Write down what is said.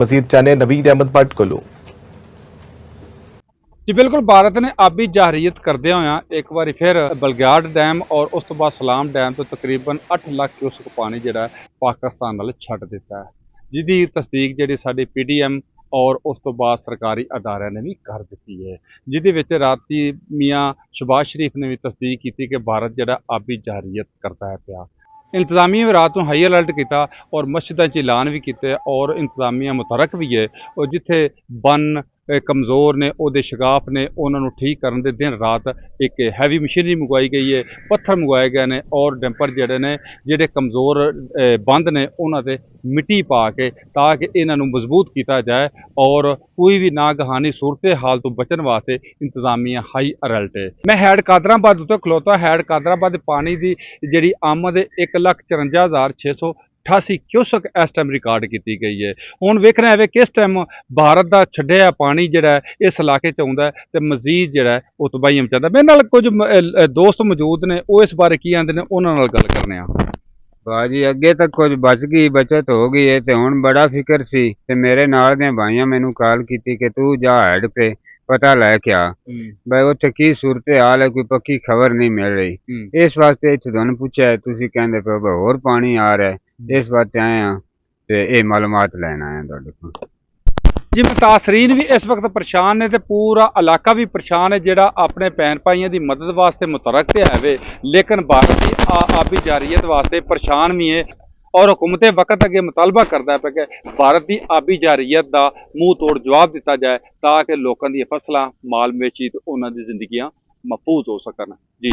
मजीद जाने नवीद अहमद भट्ट कोलों। जी बिल्कुल, भारत ने आबी जाहरीयत करदे होया एक बार फिर बलग्याड़ डैम और उस तो बाद सलाम डैम तो तकरीबन 8 लाख क्यूसक पानी जिहड़ा पाकिस्तान नाल छड्ड दिता है, जिहदी तस्दीक जिहड़ी साडी PDM और उस तो बाद सरकारी अदारियां ने भी कर दी है, जिहदे विच राती मियाँ शहबाज शरीफ ने भी तस्दीक की कि भारत जिहड़ा आबी जाहरीयत करता है पिया। इंतजामिया भी रात को हाई अलर्ट किया और मस्जिदों ऐलान भी किए और इंतजामिया मुतरक भी है और जिथे बन कमज़ोर ने उहदे शगाफ ने उन्होंने ठीक करने दे दिन रात एक हैवी मशीनरी मंगवाई गई है, पत्थर मंगवाए गए हैं और डंपर जड़े ने जेडे कमज़ोर बंद ने उन्होंने मिट्टी पा के ताकि इन्हों मजबूत किया जाए और कोई भी नागहानी सूरत हाल तो बचने वास्ते इंतजामिया हाई अलर्ट है। मैं हैड कादराबाद उत्ते खलोता, हैड कादराबाद पानी की जी आमद 1,54,688 क्यूसक इस टाइम रिकॉर्ड की गई है। हुण वेखना है किस टाइम भारत का छड्डिया पानी जिहड़ा इस इलाके च आउंदा है ते मजीद जिहड़ा वो तबाही मचांदा। मेरे नाल कुछ दोस्त मौजूद ने, वो इस बारे की आंदे ने, उन्हां नाल गल करने आ। भाजी अगे तक कुछ बच गई, बचत हो गई है ते हुण बड़ा फिक्र सी ते मेरे नाल दे भाइयां मैनू कॉल की कि तू जा हैड पे पता लै के आ भाई उत्थे की सूरत हाल है, कोई पक्की खबर नहीं मिल रही। इस वास्ते इत्थे तुहानू पुछया, तुसीं कहंदे पे हो होर पानी आ रहा है, इस वास्ते आए हां ते ये मालूमात लैन आए तुहाडे कोल। जी मुतासरीन भी इस वक्त परेशान ने ते पूरा इलाका भी परेशान है, जिहड़ा अपने भैन भाइयों की मदद वास्ते मुतरक तो है वे, लेकिन भारत की आबी जारियत वास्ते परेशान भी है और हुकूमत वक्त अगे मुतालबा करता है कि भारत की आबी जारियत का मूँह तोड़ जवाब दिता जाए ताकि लोगों दी फसलां माल मवेशी ते उन्हां दी जिंदगियां महफूज हो सकन। जी।